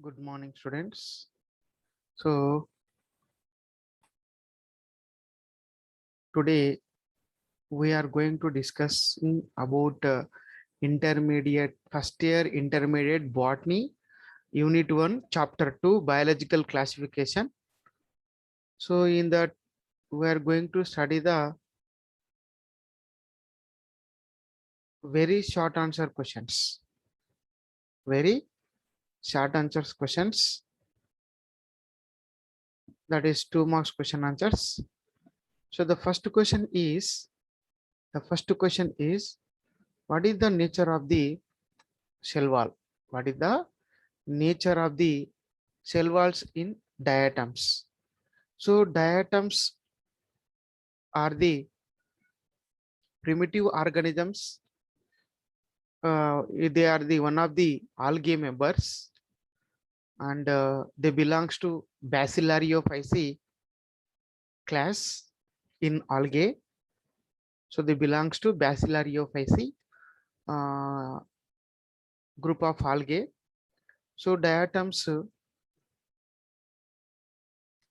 Good morning, students. So today we are going to discuss about intermediate first year intermediate botany unit 1 chapter 2 biological classification. So in that we are going to study the very short answer questions. Very short answers questions, that is 2 marks question answers. So the first question is what is the nature of the cell wall? What is the nature of the cell walls in diatoms? So diatoms are the primitive organisms. They are the one of the algae members, and they belongs to Bacillariophyceae class in algae. So they belongs to Bacillariophyceae group of algae. So diatoms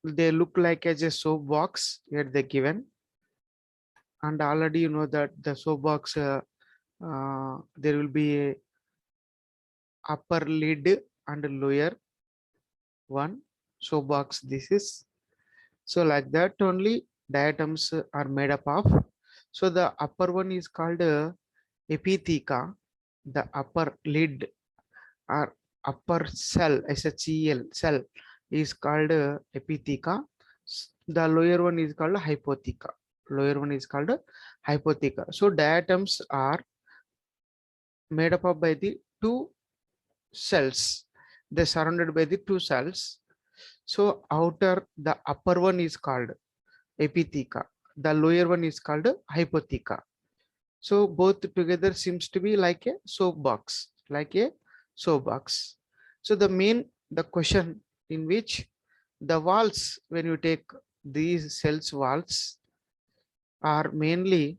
they look like as a soap box here they given, and already you know that the soap box there will be a upper lid and lower one soap box. This is so like that only diatoms are made up of. So the upper one is called epitheca. The upper lid or upper cell, SHEL cell, is called epitheca. The lower one is called hypotheca. Lower one is called hypotheca. So diatoms are made up of by the two cells. They're surrounded by the two cells. So outer, the upper one is called epitheca, the lower one is called hypotheca. So both together seems to be like a soap box, like a soap box. So the question in which the walls, when you take these cells walls, are mainly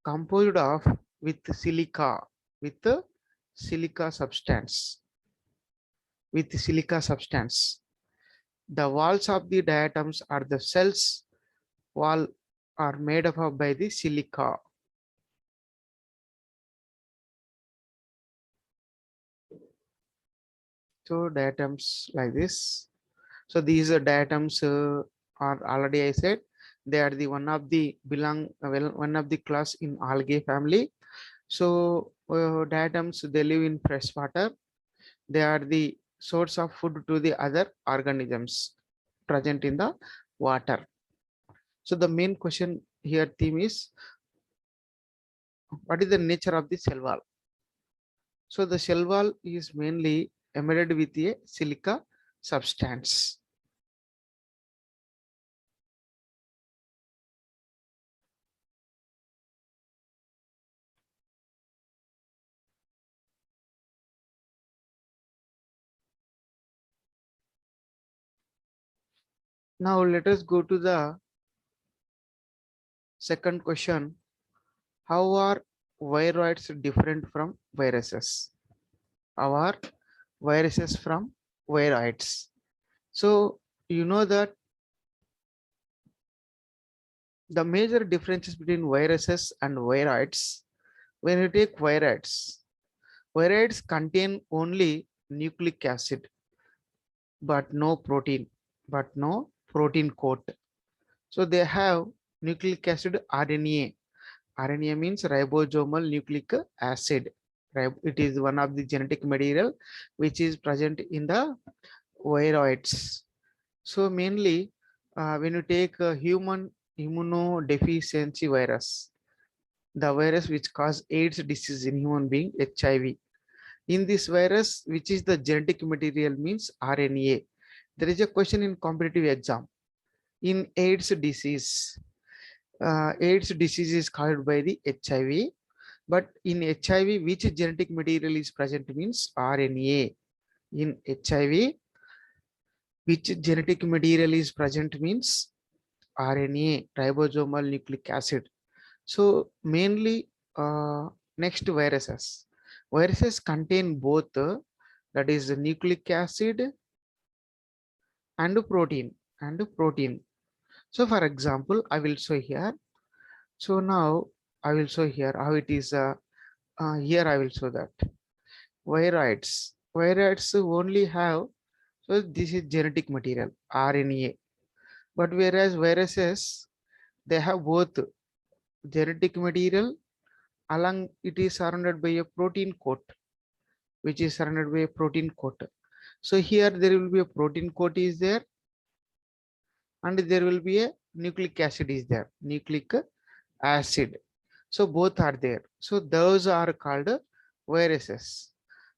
composed of with silica, with silica substance, with silica substance. The walls of the diatoms are the cells wall are made up of by the silica. So diatoms like this. So these diatoms are already I said they are the one of the one of the class in algae family. So diatoms they live in fresh water. They are the source of food to the other organisms present in the water. So the main question here theme is what is the nature of the cell wall? So the cell wall is mainly embedded with a silica substance. Now let us go to the second question. How are viroids different from viruses? How are viruses from viroids? So you know that the major differences between viruses and viroids. When you take viroids contain only nucleic acid, but no protein coat. So they have nucleic acid RNA. RNA means ribosomal nucleic acid. It is one of the genetic material which is present in the viroids. So mainly when you take a human immunodeficiency virus, the virus which cause AIDS disease in human being, HIV. In this virus, which is the genetic material means RNA. There is a question in competitive exam. In AIDS disease is caused by the HIV, but in HIV, which genetic material is present means RNA. In HIV, which genetic material is present means RNA, ribosomal nucleic acid. So mainly next viruses. Viruses contain both that is the nucleic acid and protein. So for example, I will show here. So now I will show here how it is. Here I will show that viroids only have, so this is genetic material RNA, but whereas viruses, they have both genetic material, along it is surrounded by a protein coat, which is surrounded by a protein coat. So here there will be a protein coat is there, and there will be a nucleic acid is there, nucleic acid. So both are there. So those are called viruses.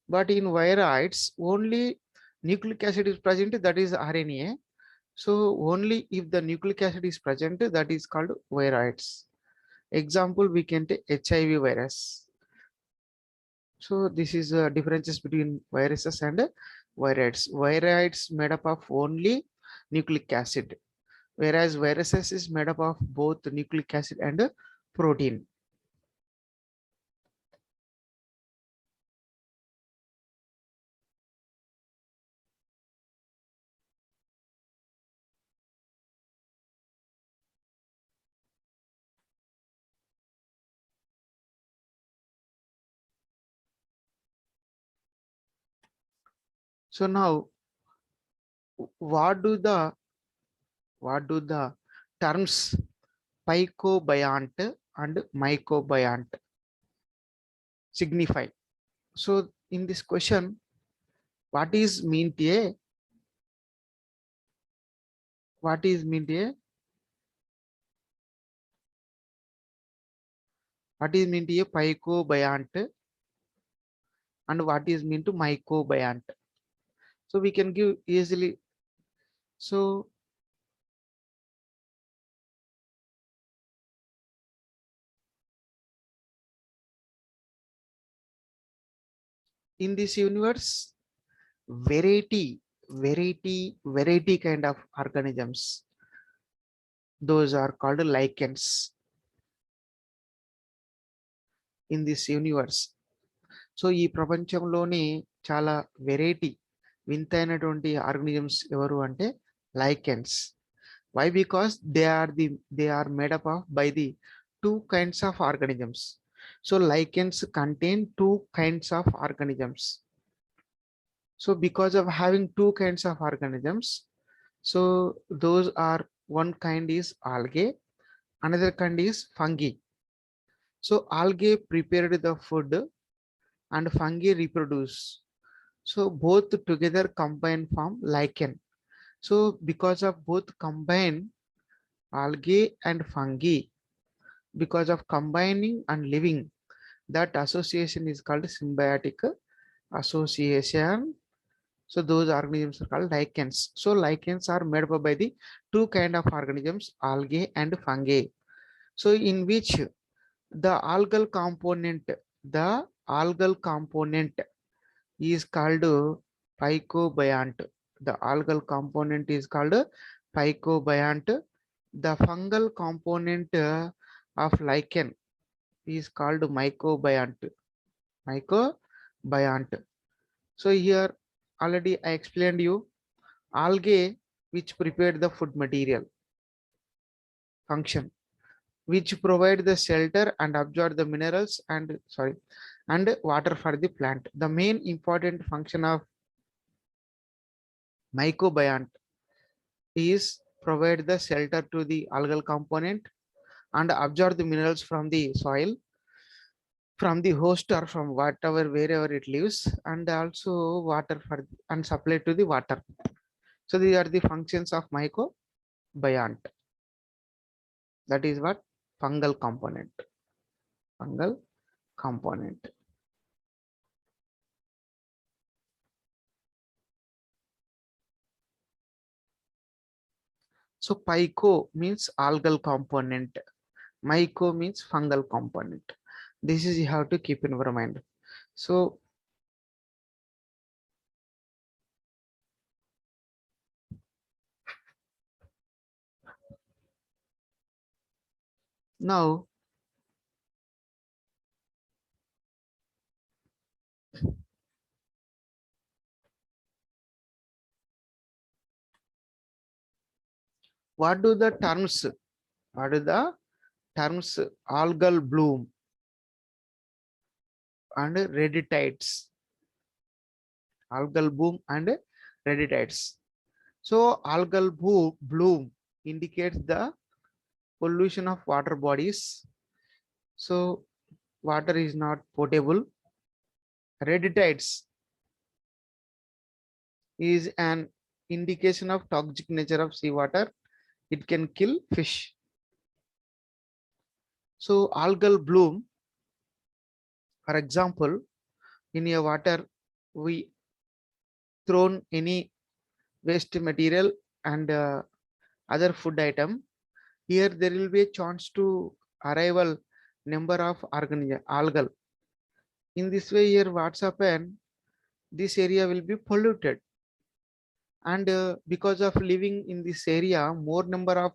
But in viroids, only nucleic acid is present, that is RNA. So only if the nucleic acid is present, that is called viroids. Example, we can take HIV virus. So this is differences between viruses and viroids. Viroids made up of only nucleic acid, whereas viruses is made up of both nucleic acid and protein. So now what do the terms picobiont and mycobiont signify? So in this question, what is meant a, what is meant a, what is meant a picobiont and what is meant to mycobiont? So we can give easily. So in this universe, variety kind of organisms, those are called lichens in this universe. So ఈ ప్రపంచంలోని చాలా variety వింతైనటువంటి organisms ఎవరు అంటే lichens. Why? Because they are made up of by the two kinds of organisms. So lichens contain two kinds of organisms. So because of having two kinds of organisms, so those are, one kind is algae, another kind is fungi. So algae prepared the food and fungi reproduce. So both together combine form lichen. So because of both combine, algae and fungi, because of combining and living, that association is called symbiotic association. So those organisms are called lichens. So lichens are made up by the two kind of organisms, algae and fungi. So in which the the algal component is called picobiont. The algal component is called picobiont. The fungal component of lichen is called mycobiont. Mycobiont. So here already I explained you algae, which prepared the food material function, which provide the shelter and absorb the minerals and water for the plant. The main important function of mycobiont is provide the shelter to the algal component and absorb the minerals from the soil, from the host or from whatever wherever it lives, and also water for and supply to the water. So these are the functions of mycobiont. That is what fungal component. Fungal component. So pico means algal component. Myco means fungal component. This is you have to keep in your mind. So now what do the terms? What are the terms? Algal bloom and radiatites. Algal bloom and radiatites. So algal bloom indicates the pollution of water bodies. So water is not potable. Radiatites is an indication of toxic nature of seawater. It can kill fish. So algal bloom, for example, in a water, we thrown any waste material and other food item. Here there will be a chance to arrival number of algal. In this way, here what's happened, this area will be polluted. And because of living in this area, more number of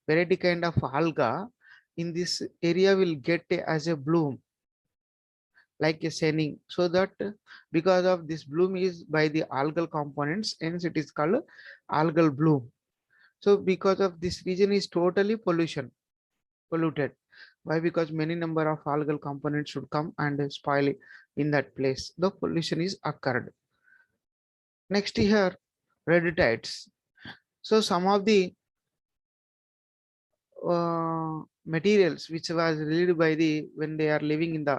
variety kind of alga in this area will get as a bloom, like a shining. So that because of this bloom is by the algal components, hence it is called algal bloom. So because of this region is totally polluted. Why? Because many number of algal components should come and spoil in that place. The pollution is occurred. Next here, radiatites. So some of the materials which was released by the when they are living in the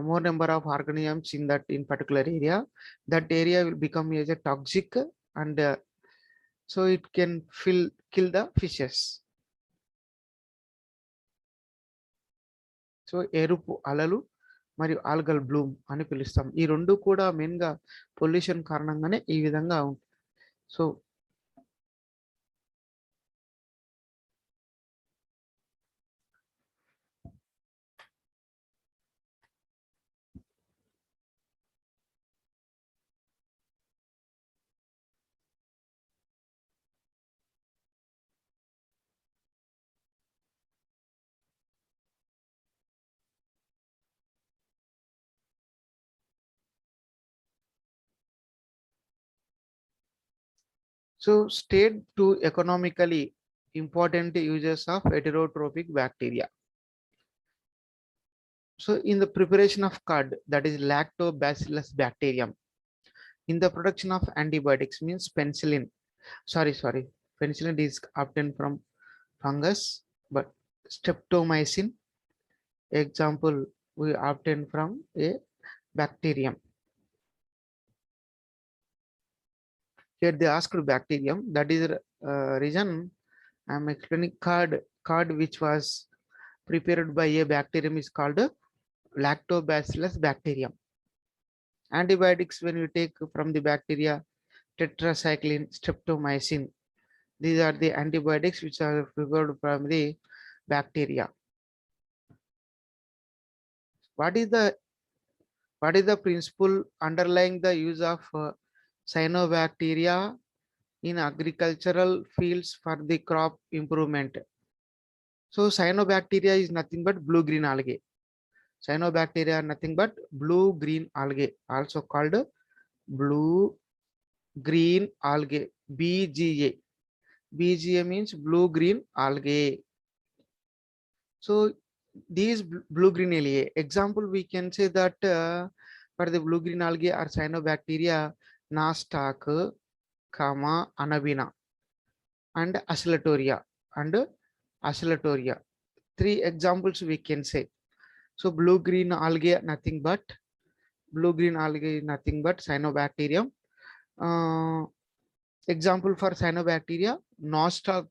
more number of organisms in that in particular area, that area will become as a toxic and so it can kill the fishes. So ఎరుపు అలలు మరియు algal Bloom అని పిలుస్తాం. ఈ రెండు కూడా main గా pollution కారణంగానే ఈ విధంగా ఉంటుంది. So state to economically important uses of heterotrophic bacteria. So in the preparation of curd, that is lactobacillus bacterium, in the production of antibiotics means penicillin. Penicillin is obtained from fungus, but streptomycin example we obtain from a bacterium. Here they asked bacterium, that is reason I am explaining curd which was prepared by a bacterium is called lactobacillus bacterium. Antibiotics when you take from the bacteria, tetracycline, streptomycin, these are the antibiotics which are prepared from the bacteria. What is the principle underlying the use of cyanobacteria in agricultural fields for the crop improvement? So cyanobacteria is nothing but blue-green algae. Cyanobacteria are nothing but blue-green algae, also called blue-green algae, BGA. BGA means blue-green algae. So these blue-green algae, example we can say that for the blue-green algae are cyanobacteria, Nostoc, Anabina, and Oscillatoria, Three examples we can say. So blue-green algae nothing but cyanobacterium. Example for cyanobacteria, Nostoc,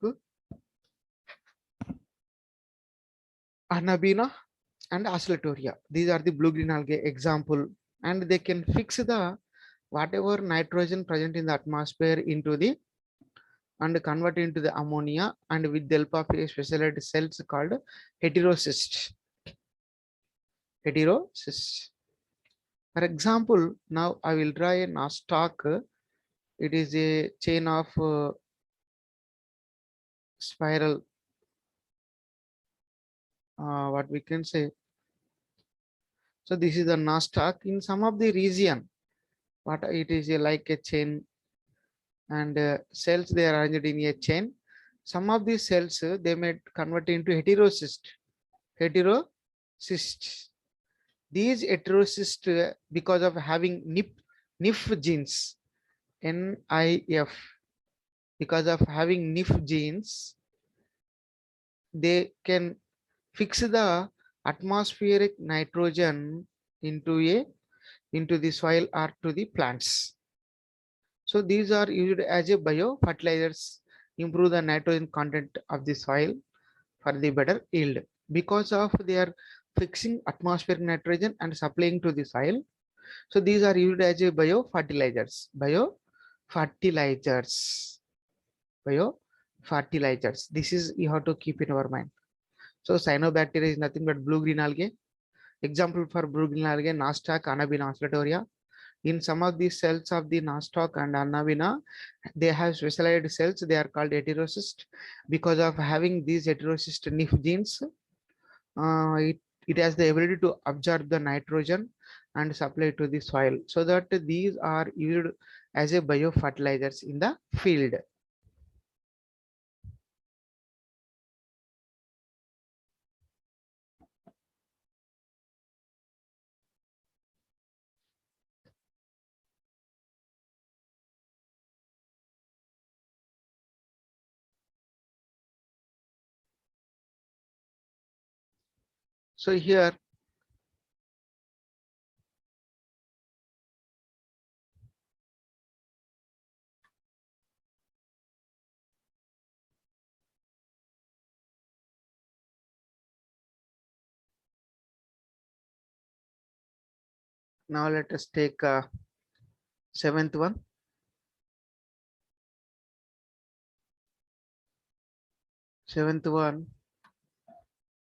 Anabina, and Oscillatoria. These are the blue-green algae example, and they can fix the whatever nitrogen present in the atmosphere into the and convert into the ammonia, and with the help of a specialized cells called heterocysts. For example, now I will draw a Nostoc. It is a chain of spiral. What we can say. So this is the Nostoc in some of the region. What it is like a chain, and cells they are arranged in a chain. Some of these cells they may convert into heterocyst. Heterocysts. These heterocysts, because of having NIF genes, NIF, because of having NIF genes, they can fix the atmospheric nitrogen into the soil or to the plants. So these are used as a biofertilizers, improve the nitrogen content of the soil for the better yield. Because of they are fixing atmospheric nitrogen and supplying to the soil. So these are used as a biofertilizers. Biofertilizers. This is you have to keep in our mind. So cyanobacteria is nothing but blue-green algae. Example for blue-green algae, Nostoc, Anabina oscillatoria. In some of the cells of the Nostoc and Anabina, they have specialized cells. They are called heterocyst. Because of having these heterocyst NIF genes, it has the ability to absorb the nitrogen and supply to the soil. So that these are used as a biofertilizers in the field. So here, now let us take seventh one. Seventh one,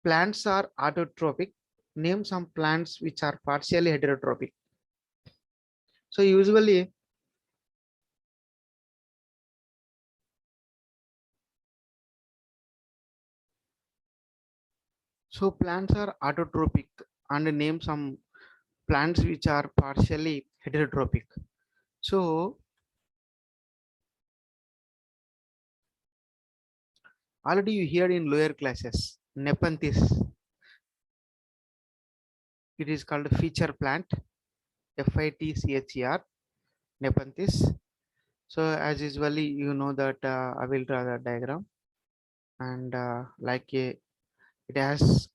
plants are autotrophic. Name some plants which are partially heterotrophic. So usually, so plants are autotrophic, and name some plants which are partially heterotrophic. So already you heard in lower classes, Nepenthes. It is called feature plant, FITCHER, Nepenthes. So as usually you know that I will draw the diagram, and it has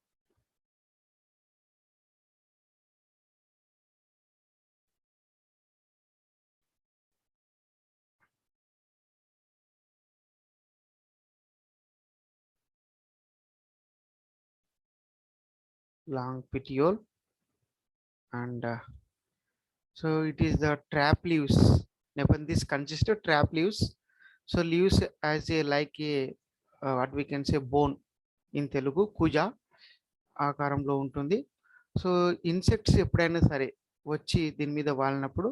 long petiole, and so it is the trap leaves. Nepenthes consists of trap leaves. So leaves as a what we can say bone in Telugu, kuja ఆకారంలో ఉంటుంది. So insects ఎప్పుడైనా సరే వచ్చి దీని మీద వాలినప్పుడు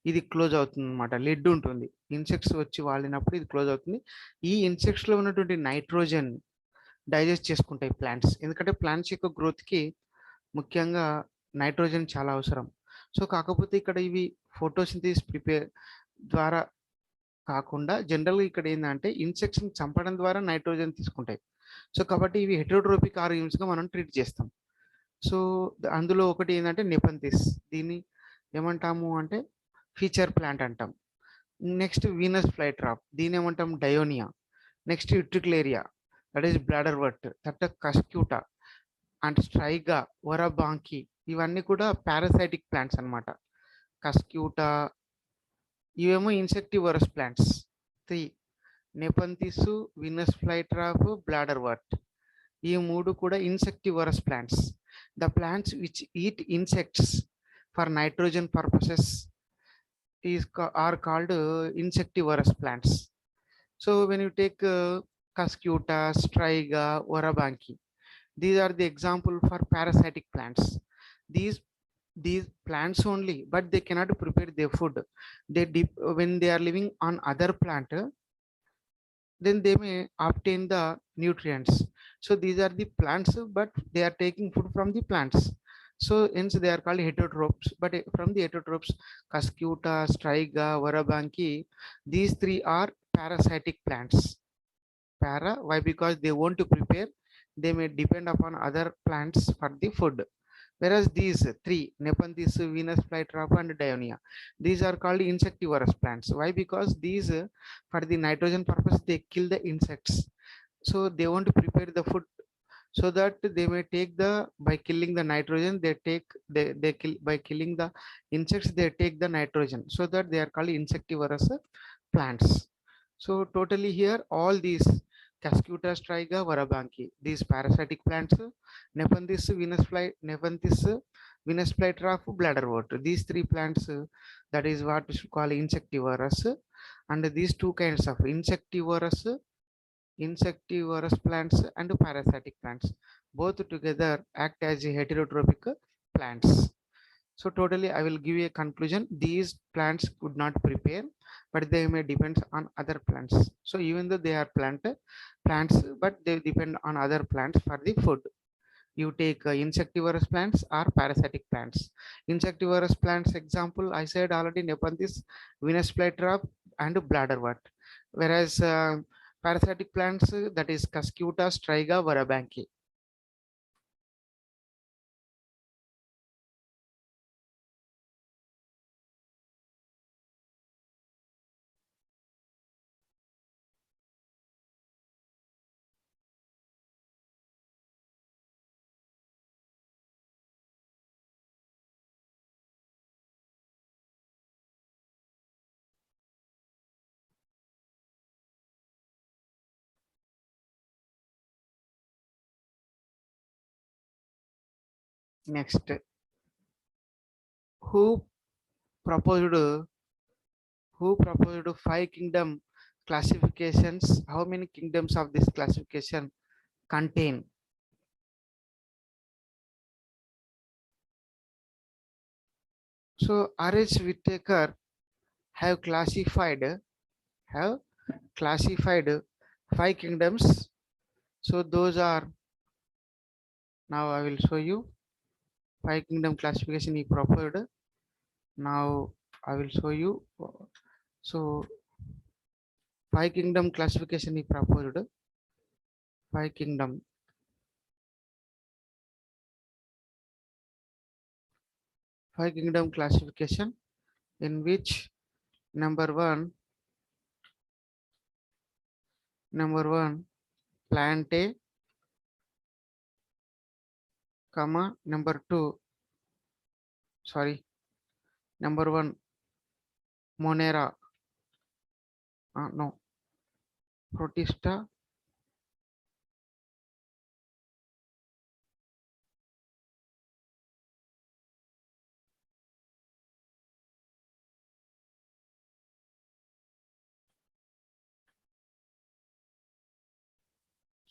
ఇది close అవుతుంది అనమాట. లిడ్ ఉంటుంది. ఇన్సెక్ట్స్ వచ్చి వాలినప్పుడు ఇది క్లోజ్ అవుతుంది. ఈ ఇన్సెక్ట్స్ లో ఉన్నటువంటి నైట్రోజన్ డైజెస్ట్ చేసుకుంటాయి ప్లాంట్స్. ఎందుకంటే ప్లాంట్స్ యొక్క గ్రోత్ కి ముఖ్యంగా నైట్రోజన్ చాలా అవసరం. సో కాకపోతే ఇక్కడ ఇవి ఫోటోసింథసిస్ ప్రిపేర్ ద్వారా కాకుండా జనరల్గా ఇక్కడ ఏంటంటే ఇన్సెక్ట్స్ చంపడం ద్వారా నైట్రోజన్ తీసుకుంటాయి. సో కాబట్టి ఇవి హెటరోట్రోపిక్ ఆర్గానిజమ్స్ గా మనం ట్రీట్ చేస్తాం. సో అందులో ఒకటి ఏంటంటే నెపంథిస్. దీన్ని ఏమంటాము అంటే ఫీచర్ ప్లాంట్ అంటాం. నెక్స్ట్ వీనస్ ఫ్లైట్రాప్, దీని ఏమంటాం Dionaea. Next Utricularia, that is bladderwort. తర్వాత కస్క్యూటా అండ్ స్ట్రైగా, వరబాంకి, ఇవన్నీ కూడా పారాసైటిక్ ప్లాంట్స్ అన్నమాట. కస్క్యూటా ఇవేమో insectivorous plants. 3 Nepenthes, Venus flytrap, bladderwort, ఈ మూడు కూడా insectivorous plants. The plants which eat insects for nitrogen purposes are called insectivorous plants. So when you take Cuscuta, Striga, Orabanki, these are the example for parasitic plants. These plants only, but they cannot prepare their food. When they are living on other plant, then they may obtain the nutrients. So these are the plants, but they are taking food from the plants. So hence they are called heterotrophs. But from the heterotrophs, Cuscuta, Striga, Varabanki, these 3 are parasitic plants. para. Why? Because they want to prepare, they may depend upon other plants for the food. Whereas these three, Nepenthes, Venus flytrap, and Dionia, these are called insectivorous plants. Why? Because these, for the nitrogen purpose, they kill the insects. So they want to prepare the food so that they may take the, by killing the nitrogen, they kill, by killing the insects, they take the nitrogen. So that they are called insectivorous plants. So totally here, all these Cascuta striga varabanki, these parasitic plants, Nepenthes, Venus flytrap, bladderwort. These three plants, that is what we should call insectivorous. And these two kinds of insectivorous plants and parasitic plants, both together act as heterotrophic plants. So totally I will give you a conclusion: these plants could not prepare, but they may depend on other plants. So even though they are plants, but they depend on other plants for the food. You take insectivorous plants or parasitic plants. Insectivorous plants example I said already: Nepenthes, Venus flytrap, and bladderwort. Whereas parasitic plants, that is Cascuta striga varabanki. Next, who proposed five kingdom classifications? How many kingdoms of this classification contain? So R.H. Whittaker have classified have classified five kingdoms. So those are, now I will show you five kingdom classification he proposed. Now I will show you. So five kingdom classification he proposed. Five kingdom. Five kingdom classification, in which number one, Plantae, comma, number two, sorry, number one, Monera, no, Protista,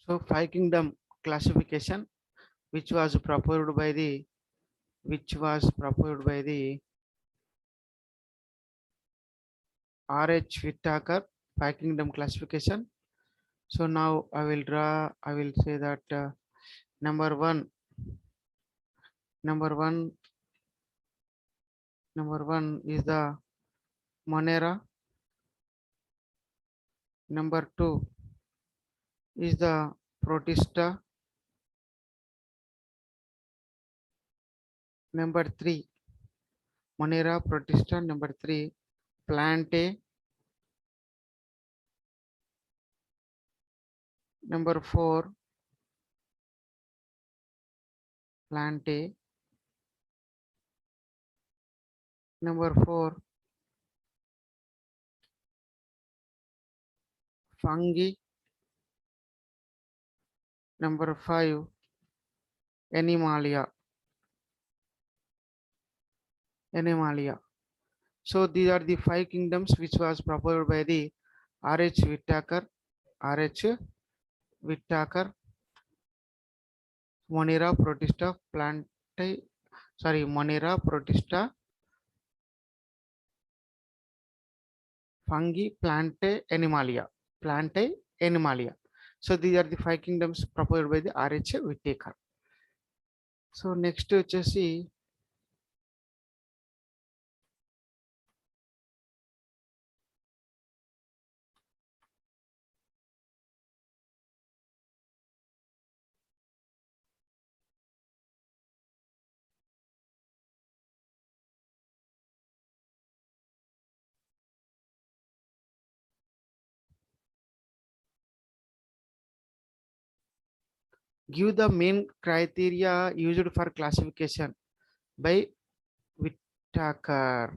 so five kingdom classification, which was proposed by the R.H. Whittaker, five kingdom classification. So now I will say that number one is the Monera. Number two is the Protista. Number three, Monera, Protista. Number three, Plantae. Number four, Plantae. Number four, Fungi. Number five, Animalia. So these are the five kingdoms which was proposed by the R.H. Whittaker. Monera, Protista, Plantae. Sorry, Monera, Protista, Fungi, Plantae, Animalia. So these are the five kingdoms proposed by the R.H. Whittaker. So next వచ్చేసి Give the main criteria used for classification by Whittaker.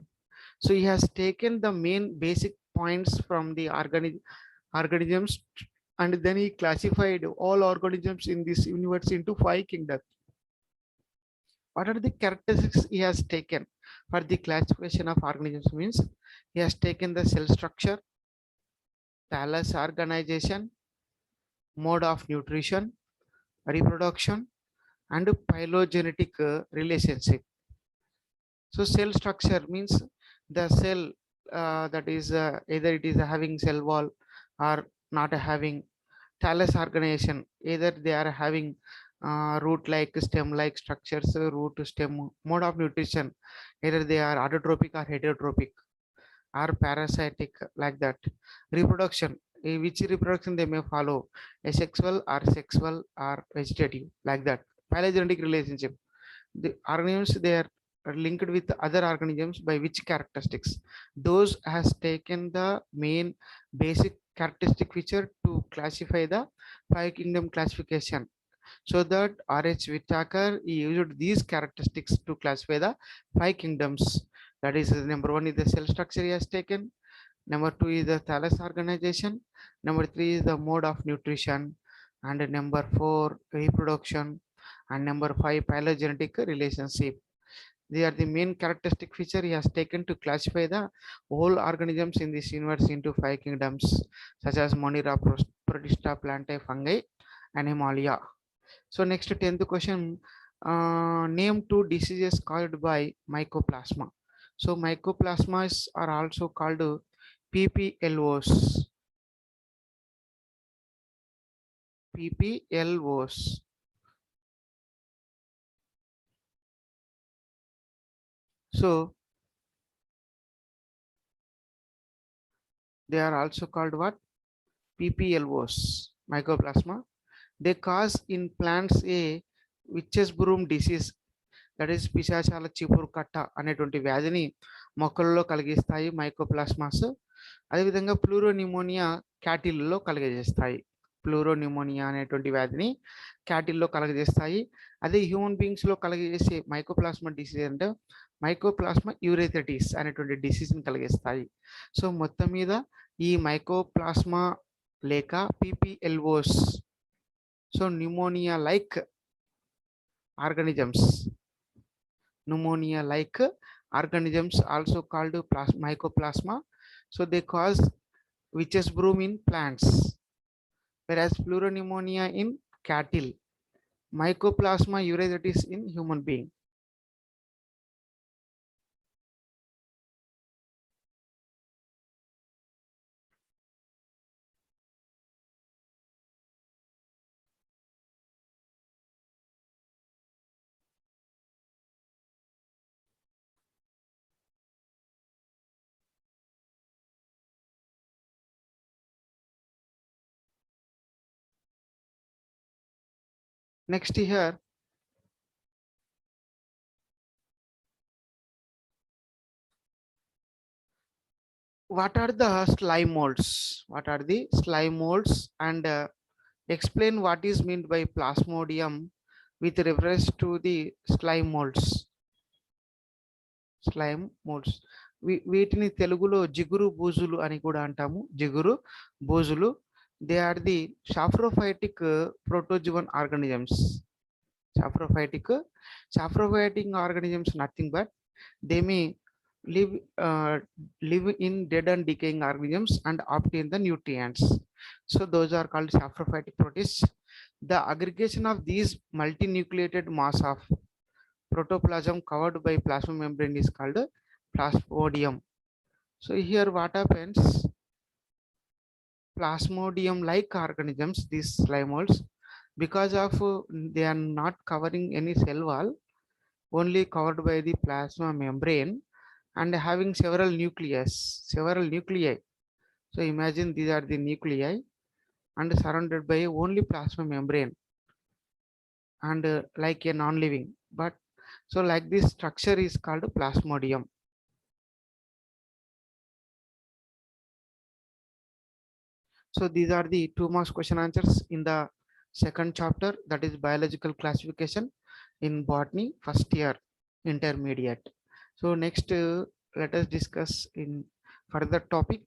So he has taken the main basic points from the organisms, and then he classified all organisms in this universe into 5 kingdoms. What are the characteristics he has taken for the classification of organisms? Means he has taken the cell structure, thallus organization, mode of nutrition, reproduction, and phylogenetic relationship. So cell structure means the cell that is either it is having cell wall or not having. Thallus organization, either they are having root like stem like structures, root stem. Mode of nutrition, either they are autotrophic or heterotrophic or parasitic, like that. Reproduction, which reproduction they may follow, asexual or sexual or vegetative, like that. Phylogenetic relationship, the organisms they are linked with other organisms by which characteristics. Those has taken the main basic characteristic feature to classify the 5 kingdom classification. So that R.H. Whittaker used these characteristics to classify the 5 kingdoms. That is, number one is the cell structure he has taken. Number two is the thallus organization. Number three is the mode of nutrition. And number four, reproduction. And number five, phylogenetic relationship. They are the main characteristic feature he has taken to classify the whole organisms in this universe into 5 kingdoms, such as Monera, Protista, Plantae, Fungi, and Himalaya. So next 10th question, name 2 diseases caused by mycoplasma. So mycoplasmas are also called PPLOs. PPLOs. So they are also called what? PPLOs, mycoplasma. They cause in plants a witch's broom disease, that is పిశాచాల చీపురు కట్ట అనేటువంటి వ్యాధిని మొక్కలలో కలిగిస్తాయి mycoplasmas. అదేవిధంగా ప్లూరోనిమోనియా క్యాటిల్లో కలుగజేస్తాయి. ప్లూరోనిమోనియా అనేటువంటి వ్యాధిని క్యాటిల్లో కలుగజేస్తాయి. అదే హ్యూమన్ బీయింగ్స్లో కలుగజేసే మైకోప్లాస్మా డిసీజ్ అంటే మైకోప్లాస్మా యూరేథటిస్ అనేటువంటి డిసీజ్ని కలిగిస్తాయి. సో మొత్తం మీద ఈ మైకోప్లాస్మా లేక PPLOs, so pneumonia like organisms, pneumonia like organisms also called mycoplasma. So they cause witch's broom in plants, whereas pleuropneumonia in cattle, mycoplasma uridatis in human being. Next here, what are the slime molds? What are the slime molds? And explain what is meant by plasmodium with reference to the slime molds. Slime molds, వీటిని తెలుగులో జిగురు బూజులు అని కూడా అంటాము. జిగురు బూజులు, they are the saprophytic protozoan organisms. Saprophytic organisms nothing but they may live in dead and decaying organisms and obtain the nutrients. So those are called saprophytic protists. The aggregation of these multinucleated mass of protoplasm covered by plasma membrane is called plasmodium. So here what happens, plasmodium like organisms, these slime molds, because of they are not covering any cell wall, only covered by the plasma membrane and having several nuclei. So imagine these are the nuclei and surrounded by only plasma membrane and like a non-living, but so like this structure is called plasmodium. So these are the 2 marks question answers in the second chapter, that is biological classification in botany, first year intermediate. So next, let us discuss in further topic